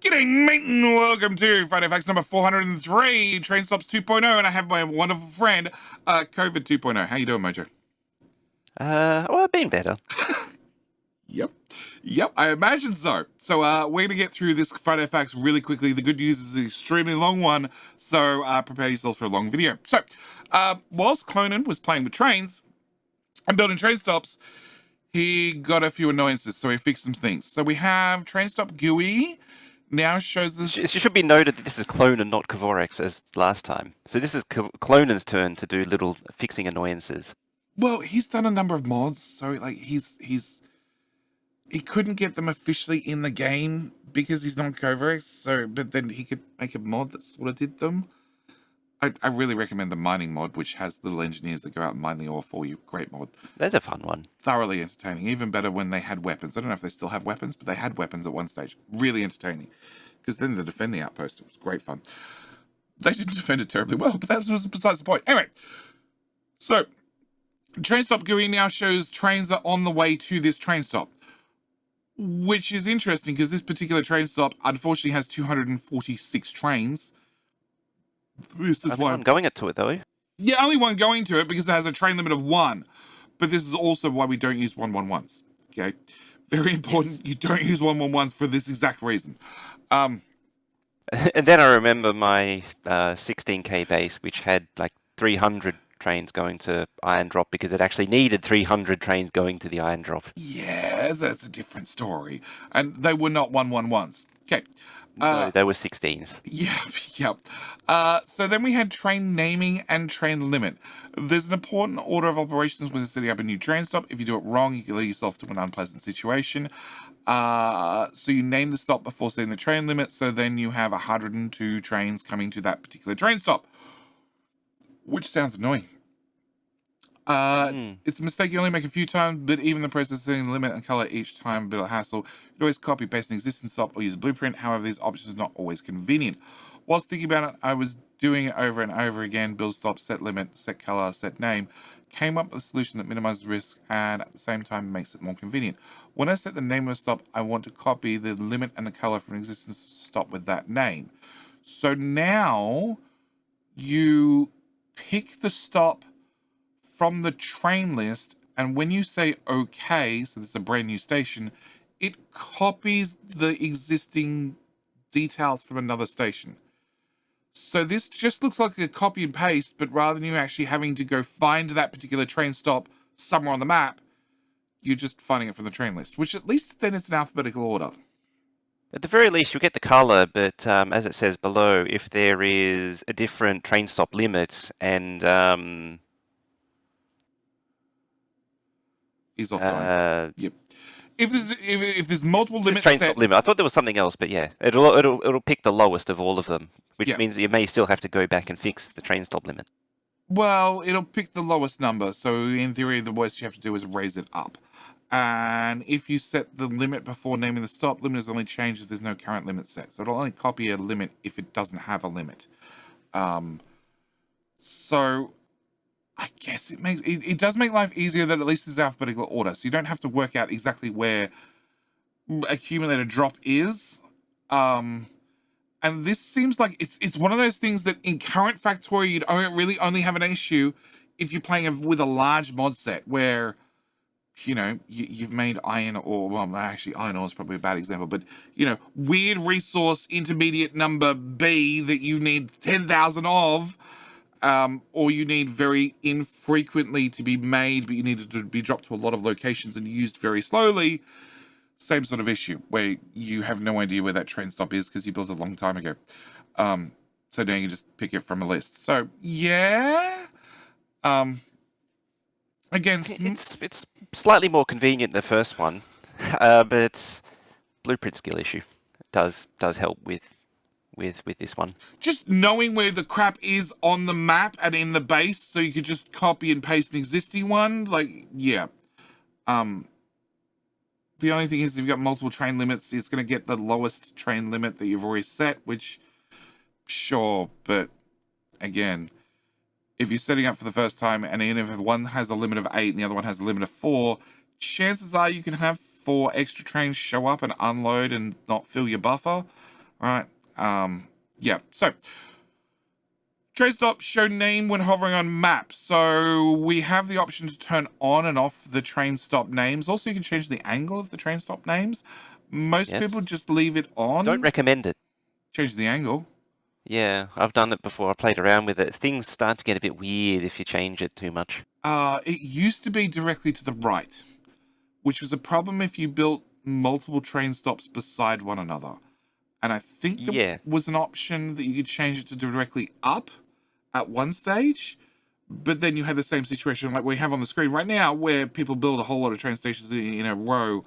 G'day, mate, and welcome to Friday Facts number 403, Train Stops 2.0, and I have my wonderful friend, COVID 2.0. How you doing, Mojo? Well, I've been better. Yep, I imagine so. So, we're going to get through this Friday Facts really quickly. The good news is an extremely long one, so prepare yourselves for a long video. So, whilst Clonan was playing with trains and building train stops, he got a few annoyances, so he fixed some things. So we have Train Stop GUI now shows this. It should be noted that this is Clone and not Kavorex as last time. So this is Clonan's turn to do little fixing annoyances. Well, he's done a number of mods, so like he couldn't get them officially in the game because he's not Kavorex. So, but then he could make a mod that sort of did them. I really recommend the mining mod, which has little engineers that go out and mine the ore for you. Great mod. That's a fun one. Thoroughly entertaining. Even better when they had weapons. I don't know if they still have weapons, but they had weapons at one stage. Really entertaining. Because then they defend the outpost. It was great fun. They didn't defend it terribly well, but that was besides the point. Anyway, so Train Stop GUI now shows trains that are on the way to this train stop, which is interesting because this particular train stop unfortunately has 246 trains. This is why I'm going to it though. Yeah, only one going to it because it has a train limit of 1. But this is also why we don't use 111s. Okay, very important. Yes. You don't use 111s for this exact reason. And then I remember my 16k base, which had like 300 trains going to Iron Drop because it actually needed 300 trains going to the Iron Drop. Yeah, that's a different story. And they were not 111s. Okay. No, they were 16s. Yeah. So then we had train naming and train limit. There's an important order of operations when setting up a new train stop. If you do it wrong, you can lead yourself to an unpleasant situation. So you name the stop before setting the train limit. So then you have 102 trains coming to that particular train stop, which sounds annoying. It's a mistake you only make a few times, but even the process of setting the limit and color each time a bit of hassle. You can always copy paste an existing stop or use a blueprint. However, these options are not always convenient. Whilst thinking about it, I was doing it over and over again. Build stop, set limit, set color, set name. Came up with a solution that minimizes risk and at the same time makes it more convenient. When I set the name of a stop, I want to copy the limit and the color from an existing stop with that name. So now you pick the stop from the train list, and when you say OK, so this is a brand new station, it copies the existing details from another station. So this just looks like a copy and paste, but rather than you actually having to go find that particular train stop somewhere on the map, you're just finding it from the train list, which at least then it's in alphabetical order. At the very least, you'll get the color, but as it says below, if there is a different train stop limit and He's off going. Yep. If there's multiple limits train set, stop limit. I thought there was something else, but yeah, it'll pick the lowest of all of them, which means you may still have to go back and fix the train stop limit. Well, it'll pick the lowest number, so in theory, the worst you have to do is raise it up. And if you set the limit before naming the stop, limit is only changed if there's no current limit set. So it'll only copy a limit if it doesn't have a limit. So I guess it does make life easier that at least it's alphabetical order, so you don't have to work out exactly where accumulator drop is. And this seems like it's one of those things that in current Factorio you'd really only have an issue if you're playing with a large mod set where, you know, you've made iron ore. Well, actually, iron ore is probably a bad example, but you know, weird resource intermediate number B that you need 10,000 of. Or you need very infrequently to be made, but you need to be dropped to a lot of locations and used very slowly. Same sort of issue, where you have no idea where that train stop is because you built it a long time ago. So now you can just pick it from a list. So, yeah. Again, it's slightly more convenient than the first one, but blueprint skill issue does help with this one. Just knowing where the crap is on the map and in the base, so you could just copy and paste an existing one, like, yeah. The only thing is if you've got multiple train limits, it's going to get the lowest train limit that you've already set, which, sure, but again, if you're setting up for the first time, and even if one has a limit of 8 and the other one has a limit of 4, chances are you can have 4 extra trains show up and unload and not fill your buffer. All right. Yeah. So train stop show name when hovering on map. So we have the option to turn on and off the train stop names. Also, you can change the angle of the train stop names. Most people Yes. just leave it Don't on. recommend it. Change the angle. Yeah, I've done it before. I played around with it. Things start to get a bit weird if you change it too much. It used to be directly to the right, which was a problem if you built multiple train stops beside one another. And I think there Yeah. was an option that you could change it to directly up at one stage, but then you had the same situation like we have on the screen right now, where people build a whole lot of train stations in a row,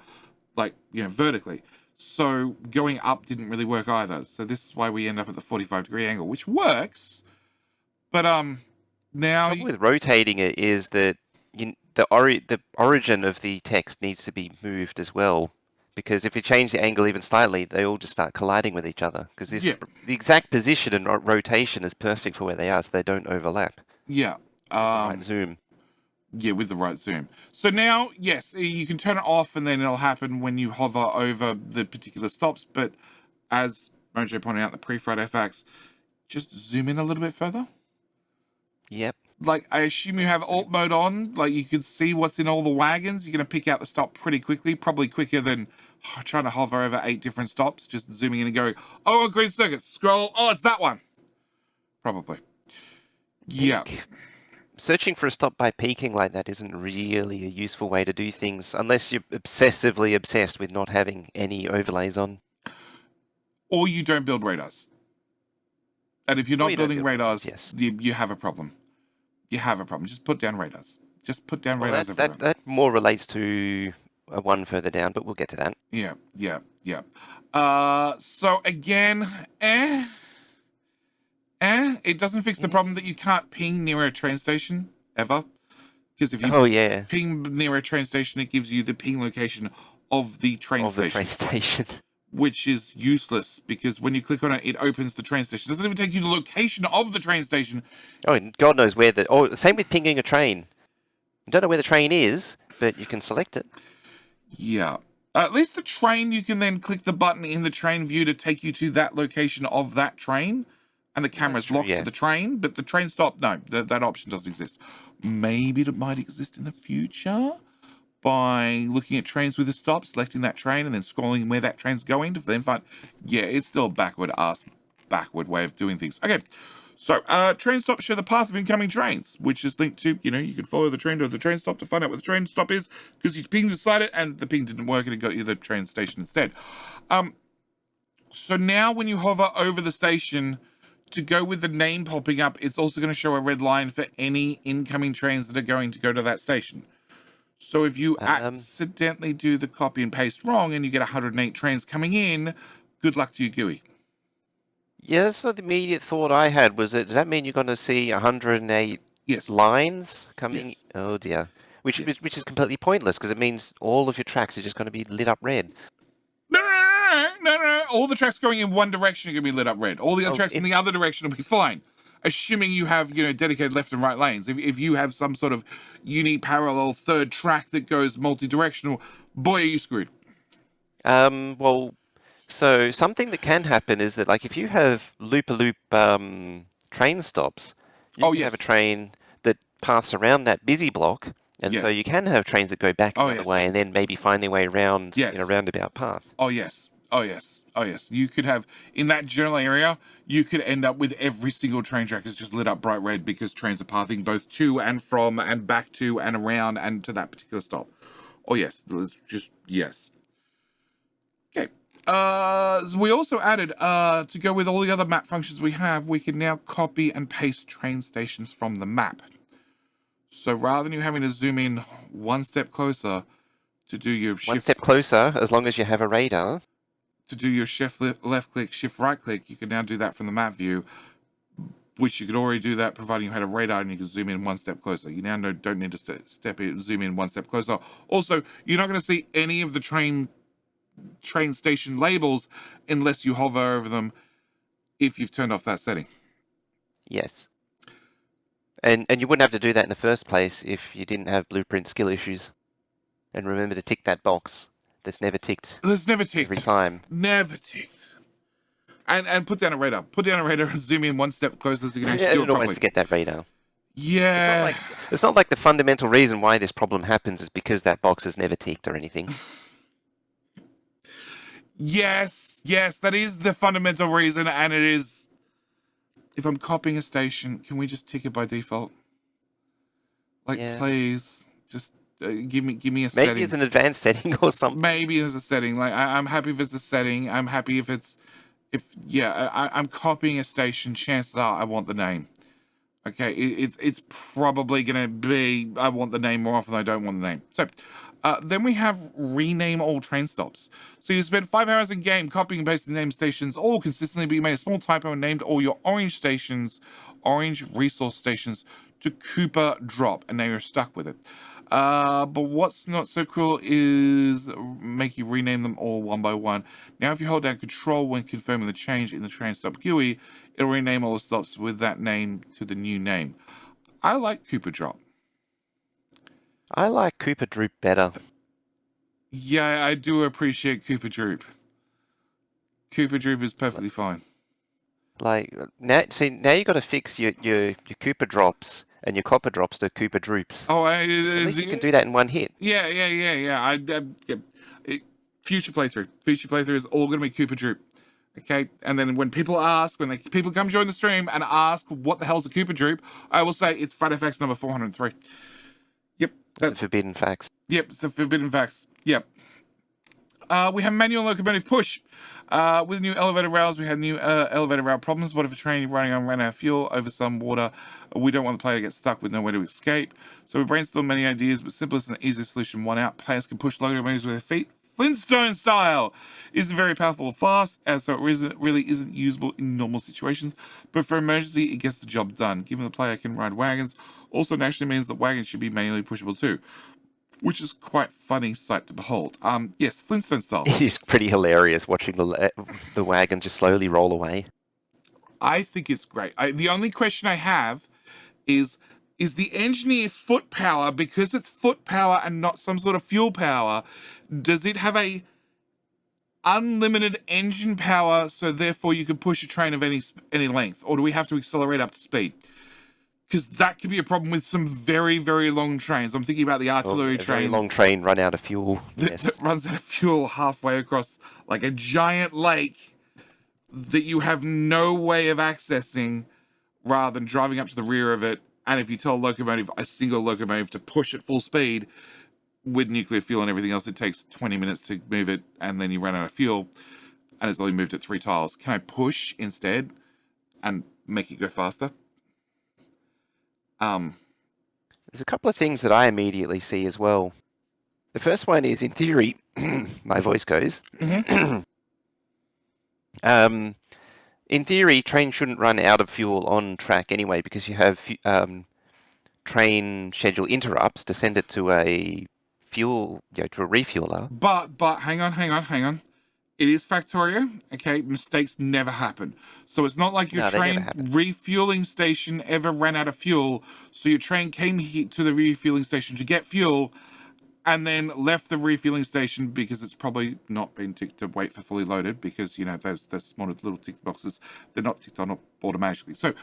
like, vertically. So going up didn't really work either. So this is why we end up at the 45-degree angle, which works. But now, Trouble with rotating it is that the origin of the text needs to be moved as well. Because if you change the angle even slightly, they all just start colliding with each other. Because yeah, the exact position and rotation is perfect for where they are, so they don't overlap yeah, with the right um, zoom. yeah, with the right zoom. So now, yes, you can turn it off, and then it'll happen when you hover over the particular stops. But as Mojo pointed out, the pre-fried FX, just zoom in a little bit further. Yep. Like, I assume you have alt mode on, like you can see what's in all the wagons. You're going to pick out the stop pretty quickly, probably quicker than trying to hover over 8 different stops, just zooming in and going, oh, a green circuit, scroll, oh, it's that one. Probably. Yeah. Searching for a stop by peaking like that isn't really a useful way to do things unless you're obsessively obsessed with not having any overlays on. Or you don't build radars. And if you're Or not you don't building build radars, radars, yes. you have a problem. You have a problem. Just put down radars. Just put down Well, radars everywhere. that more relates to one further down, but we'll get to that. Yeah, yeah, yeah. So again, it doesn't fix the problem that you can't ping near a train station ever. Because if you Oh yeah, ping near a train station, it gives you the ping location of the train of the station, train station. which is useless because when you click on it, it opens the train station. It doesn't even take you to the location of the train station. Oh, and God knows where the. Oh, same with pinging a train. You don't know where the train is, but you can select it. Yeah. At least the train, you can then click the button in the train view to take you to that location of that train, and the Well, that's camera's true, locked to yeah. the train, but the train stop, no, that option doesn't exist. Maybe it might exist in the future by looking at trains with a stop, selecting that train, and then scrolling where that train's going to then find. Yeah, it's still a backward way of doing things. Okay, so train stops show the path of incoming trains, which is linked to, you can follow the train to the train stop to find out where the train stop is, because you pinged beside it and the ping didn't work and it got you the train station instead. So now when you hover over the station, to go with the name popping up, it's also going to show a red line for any incoming trains that are going to go to that station. So if you accidentally do the copy and paste wrong and you get 108 trains coming in, good luck to you, GUI. Yeah, that's what the immediate thought I had was does that mean you're going to see 108 Yes. lines coming? Yes. Oh dear. Which Yes. which is completely pointless because it means all of your tracks are just going to be lit up red. No. All the tracks going in one direction are going to be lit up red. All the other Oh, tracks in the other direction will be fine. Assuming you have, dedicated left and right lanes. If you have some sort of parallel third track that goes multi-directional, boy, are you screwed. well, so something that can happen is that like if you have loop-a-loop train stops, you Oh, can have a yes. train that paths around that busy block, and so you Yes. can have trains that go back Oh, another yes. way and then maybe find their way around in a Yes. roundabout path. Oh, yes. Oh, yes. Oh, yes. You could have, in that general area, you could end up with every single train track is just lit up bright red because trains are pathing both to and from and back to and around and to that particular stop. Oh, yes. Just, yes. Okay. We also added, to go with all the other map functions we have, we can now copy and paste train stations from the map. So rather than you having to zoom in one step closer to do your shift... One step closer, as long as you have a radar. To do your shift left click, shift right click, you can now do that from the map view, which you could already do that providing you had a radar and you can zoom in one step closer. You now don't need to zoom in one step closer. Also, you're not going to see any of the train station labels unless you hover over them if you've turned off that setting. Yes. And you wouldn't have to do that in the first place if you didn't have blueprint skill issues. And remember to tick that box that's never ticked It's never ticked. every time. Never ticked. And put down a radar. Put down a radar and zoom in one step closer so you can actually Yeah, do I it always properly. forget that radar. Yeah. It's not like the fundamental reason why this problem happens is because that box is never ticked or anything. Yes, that is the fundamental reason, and it is. If I'm copying a station, can we just tick it by default? Like, Yeah. please, just give me a Maybe setting. it's an advanced setting or something. Maybe there's a setting. Like, I'm happy if it's a setting. I'm happy if it's, I'm copying a station. Chances are I want the name. Okay, it's probably gonna be I want the name more often than I don't want the name. So then we have rename all train stops. So you spend 5 hours in game copying and pasting name stations all consistently, but you made a small typo and named all your orange resource stations to Cooper Drop, and now you're stuck with it. But what's not so cool is make you rename them all one by one. Now, if you hold down Control when confirming the change in the train stop GUI, it'll rename all the stops with that name to the new name. I like Cooper Drop. I like Cooper Droop better. Yeah, I do appreciate Cooper Droop. Cooper Droop is perfectly fine. Like now you got to fix your Cooper Drops and your Copper Drops to Cooper Droops. Oh, At least you can do that in one hit. Yeah. Future playthrough is all going to be Cooper Droop. Okay, and then when people people come join the stream and ask what the hell's a Cooper Droop, I will say it's FATFX number 403. Yep, The forbidden facts. Yep, it's the forbidden facts. Yep. We have manual locomotive push. With new elevator rails, we had new elevator rail problems. What if a train running on ran out of fuel over some water? We don't want the player to get stuck with nowhere to escape. So we brainstormed many ideas, but simplest and easiest solution won out. Players can push locomotives with their feet, Flintstone style. It's very powerful and fast, so it really isn't usable in normal situations. But for emergency, it gets the job done. Given the player can ride wagons, also naturally means that wagons should be manually pushable too, which is quite funny sight to behold. Yes, Flintstone style. It is pretty hilarious watching the wagon just slowly roll away. I think it's great. The only question I have is the engineer foot power, because it's foot power and not some sort of fuel power, does it have a unlimited engine power, so therefore you can push a train of any length, or do we have to accelerate up to speed? Because that could be a problem with some very, very long trains. I'm thinking about the artillery train. Very long train run out of fuel. That runs out of fuel halfway across like a giant lake that you have no way of accessing, rather than driving up to the rear of it. And if you tell a single locomotive to push at full speed with nuclear fuel and everything else, it takes 20 minutes to move it, and then you run out of fuel, and it's only moved at 3 tiles. Can I push instead and make it go faster? There's a couple of things that I immediately see as well. The first one is, in theory, my voice goes. Mm-hmm. In theory, trains shouldn't run out of fuel on track anyway, because you have train schedule interrupts to send it to a refueler. But hang on. It is Factorio, okay? Mistakes never happen. So it's not like your train refueling station ever ran out of fuel, so your train came here to the refueling station to get fuel, and then left the refueling station because it's probably not been ticked to wait for fully loaded, because, those small little tick boxes, they're not ticked on automatically. So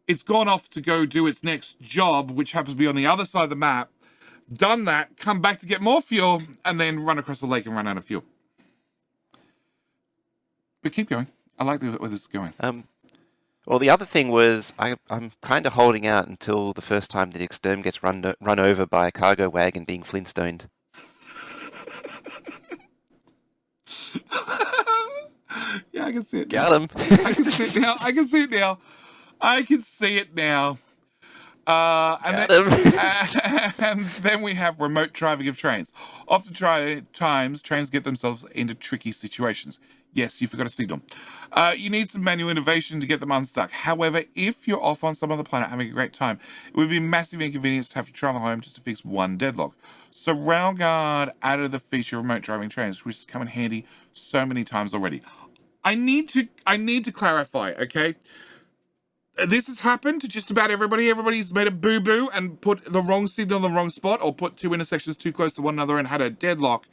it's gone off to go do its next job, which happens to be on the other side of the map, done that, come back to get more fuel, and then run across the lake and run out of fuel. But keep going. I like where this is going. Well, the other thing was I'm kind of holding out until the first time that Exterm gets run over by a cargo wagon being Flintstoned. Yeah, I can see it. Got him. I can see it now. I can see it now. And then we have remote driving of trains. Oftentimes, trains get themselves into tricky situations. Yes, you forgot a signal. You need some manual innovation to get them unstuck. However, if you're off on some other planet having a great time, it would be massive inconvenience to have to travel home just to fix one deadlock. So Railguard added the feature of remote driving trains, which has come in handy so many times already. I need to clarify, okay? This has happened to just about everybody. Everybody's made a boo-boo and put the wrong signal in the wrong spot, or put two intersections too close to one another and had a deadlock.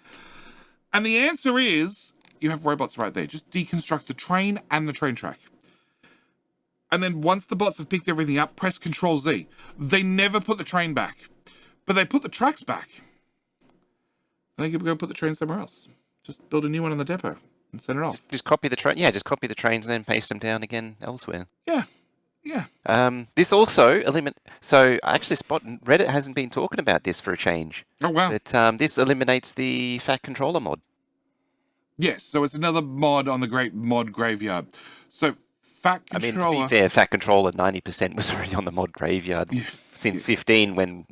And the answer is, you have robots right there. Just deconstruct the train and the train track. And then once the bots have picked everything up, press Control Z. They never put the train back, but they put the tracks back. And they can go put the train somewhere else. Just build a new one in the depot and send it off. Just copy the train. Yeah, just copy the trains and then paste them down again elsewhere. Yeah, yeah. This also So I actually spot Reddit hasn't been talking about this for a change. Oh wow. But this eliminates the Fat Controller mod. Yes, so it's another mod on the great mod graveyard. So Fat Controller. I mean, to be fair, Fat Controller 90% was already on the mod graveyard since 15 when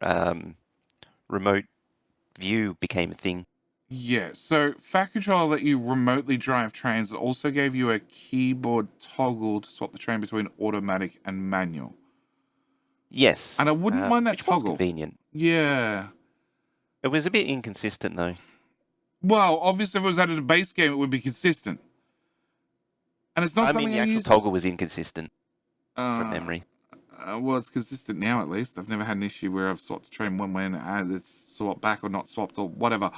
remote view became a thing. Yeah, so Fat Controller let you remotely drive trains. It also gave you a keyboard toggle to swap the train between automatic and manual. Yes. And I wouldn't mind that which toggle. was convenient. Yeah. It was a bit inconsistent, though. Well, obviously, if it was added to a base game, it would be consistent. And it's not something the actual toggle was inconsistent from memory. Well, it's consistent now, at least. I've never had an issue where I've swapped the train one way and it's swapped back or not swapped or whatever.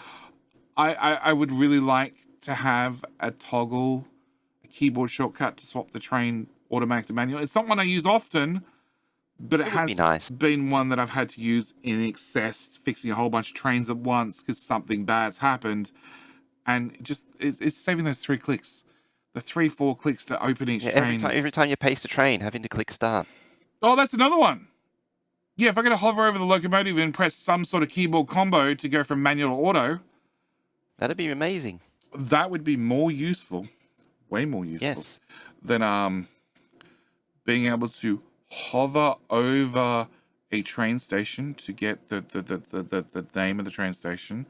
I would really like to have a toggle, a keyboard shortcut to swap the train automatic to manual. It's not one I use often, but it has been one that I've had to use in excess, fixing a whole bunch of trains at once because something bad's happened. And it's saving those 3 clicks. The 3-4 clicks to open each train. Every time you paste a train, having to click start. Oh, that's another one. Yeah, if I gotta hover over the locomotive and press some sort of keyboard combo to go from manual to auto. That'd be amazing. That would be more useful, way more useful, than being able to hover over a train station to get the name of the train station.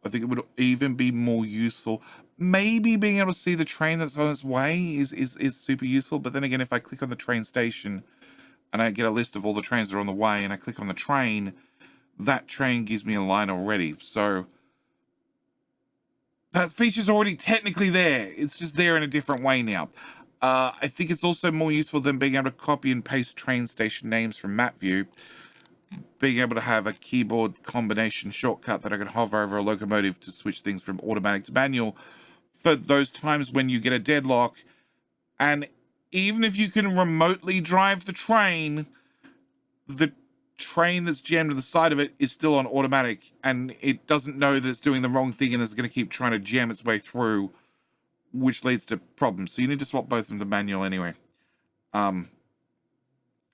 I think it would even be more useful. Maybe being able to see the train that's on its way is super useful. But then again, if I click on the train station and I get a list of all the trains that are on the way and I click on the train, that train gives me a line already. So that feature's already technically there. It's just there in a different way now. I think it's also more useful than being able to copy and paste train station names from map view. Being able to have a keyboard combination shortcut that I can hover over a locomotive to switch things from automatic to manual for those times when you get a deadlock. And even if you can remotely drive the train that's jammed to the side of it is still on automatic and it doesn't know that it's doing the wrong thing and is going to keep trying to jam its way through, which leads to problems. So you need to swap both of them to manual anyway.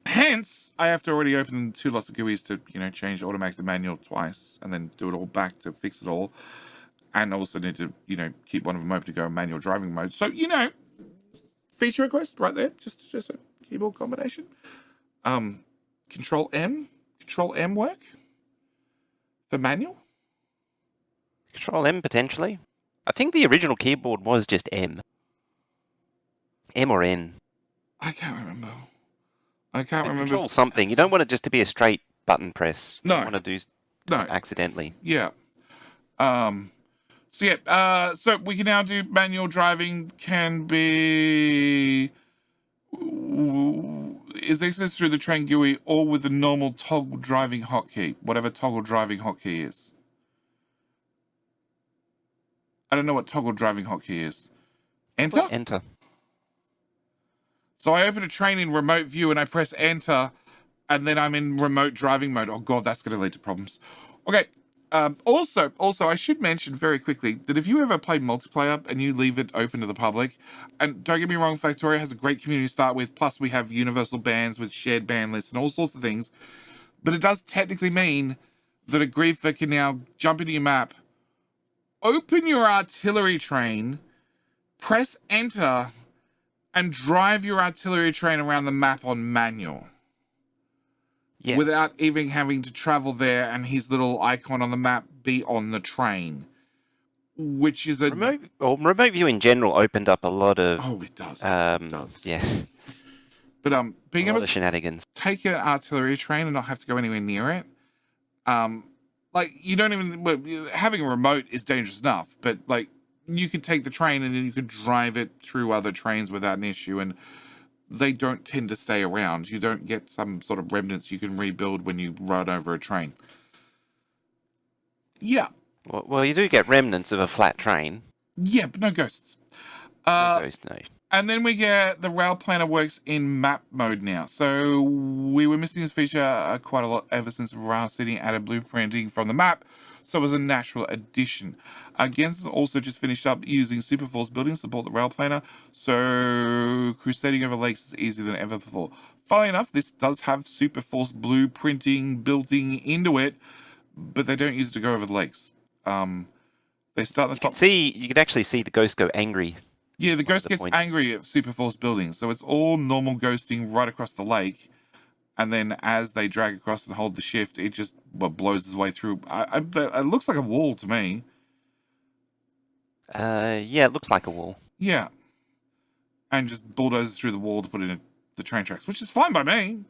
Hence, I have to already open 2 lots of GUIs to, change automatic to manual twice and then do it all back to fix it all. And also need to, keep one of them open to go in manual driving mode. So, feature request right there. Just a keyboard combination. Control M work for manual? Control M, potentially. I think the original keyboard was just M. M or N. I can't remember. Control something. You don't want it just to be a straight button press. You want to do accidentally. Yeah. So we can now do manual driving can be is accessed through the train GUI or with the normal toggle driving hotkey, whatever toggle driving hotkey is. I don't know what toggle driving hotkey is. Enter? Enter. So I open a train in remote view and I press enter and then I'm in remote driving mode. Oh God, that's going to lead to problems. Okay. Also, I should mention very quickly that if you ever play multiplayer and you leave it open to the public, and don't get me wrong, Factorio has a great community to start with, plus we have universal bans with shared ban lists and all sorts of things, but it does technically mean that a griefer can now jump into your map, open your artillery train, press enter, and drive your artillery train around the map on manual. Yes. Without even having to travel there and his little icon on the map be on the train. Which is a... Remote view in general opened up a lot of... Oh, it does. It does. Yeah. But being able to shenanigans. Take an artillery train and not have to go anywhere near it. You don't even... Well, having a remote is dangerous enough, but, you could take the train and then you could drive it through other trains without an issue, and they don't tend to stay around. You don't get some sort of remnants you can rebuild when you run over a train. Yeah. Well, you do get remnants of a flat train. Yeah, but no ghosts. No Uh, ghost, no. And then we get the rail planner works in map mode now. So we were missing this feature quite a lot ever since Rail City added blueprinting from the map. So it was a natural addition. Gens also just finished up using Superforce buildings to support the rail planner. So crusading over lakes is easier than ever before. Funnily enough, this does have Superforce blueprinting building into it, but they don't use it to go over the lakes. They start at the top. You can actually see the ghost go angry. Yeah, the One of ghost the gets points. angry at Superforce buildings, so it's all normal ghosting right across the lake, and then as they drag across and hold the shift, it just blows its way through. It looks like a wall to me. Yeah, it looks like a wall. Yeah, and just bulldozes through the wall to put in the train tracks, which is fine by me.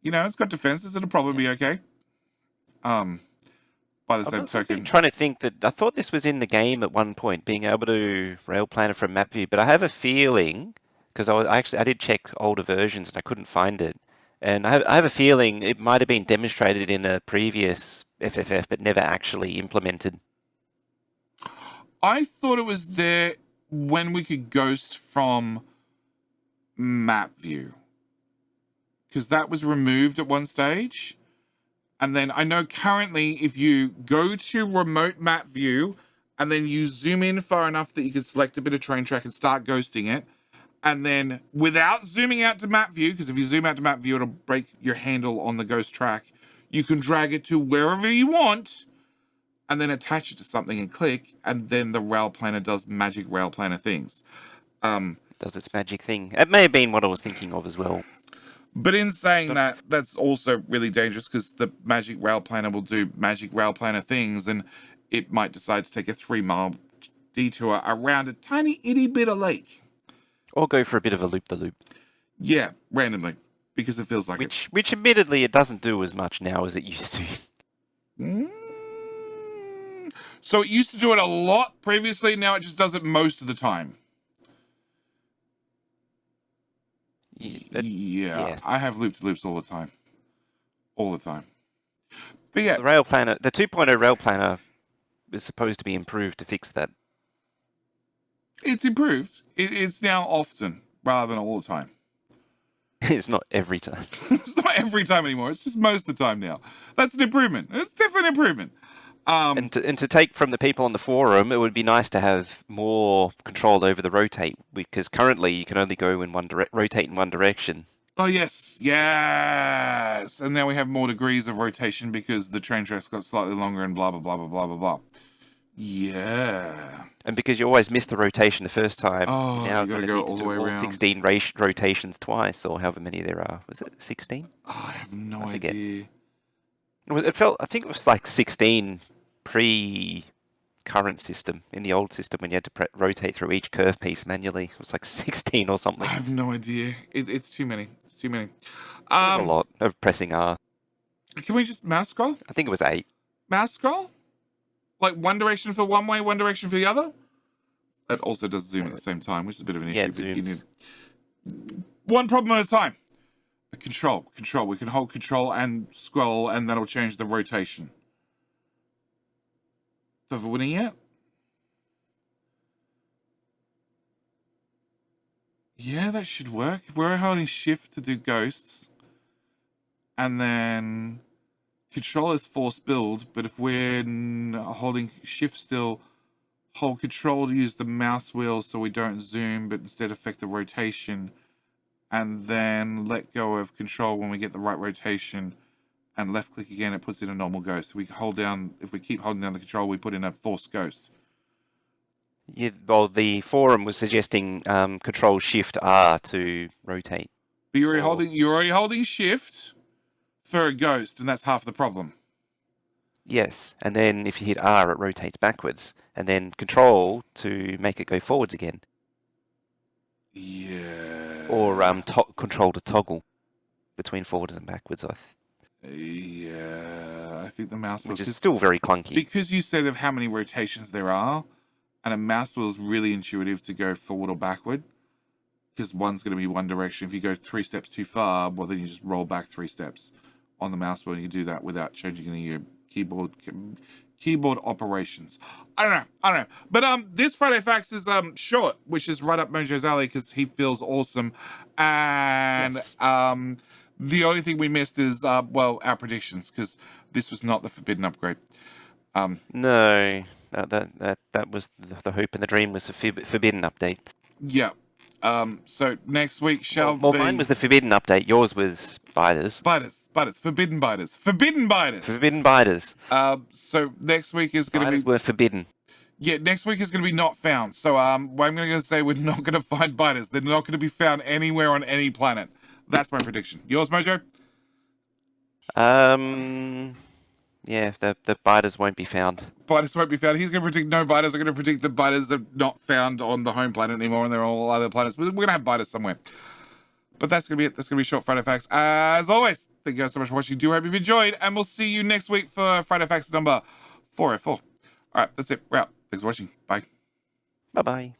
You know, it's got defenses; it'll probably be okay. By the I same was really token, trying to think that I thought this was in the game at one point, being able to rail planner from map view, but I have a feeling because I did check older versions and I couldn't find it, and I have a feeling it might have been demonstrated in a previous FFF, but never actually implemented. I thought it was there when we could ghost from map view, because that was removed at one stage. And then I know currently if you go to remote map view and then you zoom in far enough that you can select a bit of train track and start ghosting it, and then without zooming out to map view, because if you zoom out to map view, it'll break your handle on the ghost track, you can drag it to wherever you want and then attach it to something and click, and then the rail planner does magic rail planner things. It does its magic thing. It may have been what I was thinking of as well. But in saying But that, that's also really dangerous because the magic rail planner will do magic rail planner things, and it might decide to take a 3 mile detour around a tiny itty bit of lake. or go for a bit of a loop the loop. Yeah, randomly, because it feels like it. Which admittedly it doesn't do as much now as it used to. Mm. So it used to do it a lot previously, now it just does it most of the time. Yeah, I have loop to loops all the time. All the time. But yeah, The rail planner, the 2.0 rail planner is supposed to be improved to fix that. it's improved. It's now often rather than all the time. It's not every time. It's not every time anymore. It's just most of the time now. That's an improvement. It's definitely an improvement. And to take from the people on the forum, it would be nice to have more control over the rotate, because currently you can only go in rotate in one direction. Oh yes, yes. And now we have more degrees of rotation because the train tracks got slightly longer and blah blah blah blah blah blah blah. Yeah. And because you always miss the rotation the first time, Oh, you're now you gotta going to go need to all the do way all around. 16 rotations twice, or however many there are. Was it 16? Oh, I have no I forget. idea. I think it was like 16 pre-current system. In the old system, when you had to rotate through each curve piece manually, it was like 16 or something. I have no idea. It's too many. It's too many. It was a lot of pressing R. Can we just mouse scroll? I think it was 8. Mouse scroll? Like one direction for one way, one direction for the other? That also does zoom at the same time, which is a bit of an issue. Yeah, it But you zooms. need one problem at a time. Control. We can hold control and scroll, and that'll change the rotation. So for winning yet? Yeah, that should work. If we're holding shift to do ghosts, and then control is force build, but if we're holding shift still, hold control to use the mouse wheel so we don't zoom, but instead affect the rotation, and then let go of control when we get the right rotation, and left click again, it puts in a normal ghost. If we keep holding down the control, we put in a forced ghost. Yeah, well, the forum was suggesting Control Shift R to rotate. But you're already holding shift for a ghost, and that's half the problem. Yes, and then if you hit R, it rotates backwards, and then Control to make it go forwards again. Yeah. Or Control to toggle between forwards and backwards. Yeah, I think the mouse wheel, which is still very clunky. Because you said of how many rotations there are, and a mouse wheel is really intuitive to go forward or backward, because one's going to be one direction. If you go 3 steps too far, well, then you just roll back 3 steps on the mouse wheel, and you do that without changing any of your keyboard keyboard operations. I don't know. But this Friday Facts is short, which is right up Mojo's alley because he feels awesome. And Yes. the only thing we missed is well, our predictions, because this was not the forbidden upgrade. No, that was the hope and the dream was the forbidden update. Yeah. So next week shall Well, be mine was the forbidden update. Yours was biters. biters, forbidden biters, forbidden biters. Forbidden biters. So next week is going to Biters be were forbidden. yeah, next week is going to be not found. So I'm going to say we're not going to find biters. They're not going to be found anywhere on any planet. That's my prediction. Yours, Mojo? Yeah, the biters won't be found. Biters won't be found. He's going to predict no biters. I'm going to predict the biters are not found on the home planet anymore, and they're on all other planets. We're going to have biters somewhere. But that's going to be it. That's going to be Short Friday Facts. As always, thank you guys so much for watching. Do hope you've enjoyed, and we'll see you next week for Friday Facts number 404. All right, that's it. We're out. Thanks for watching. Bye. Bye-bye.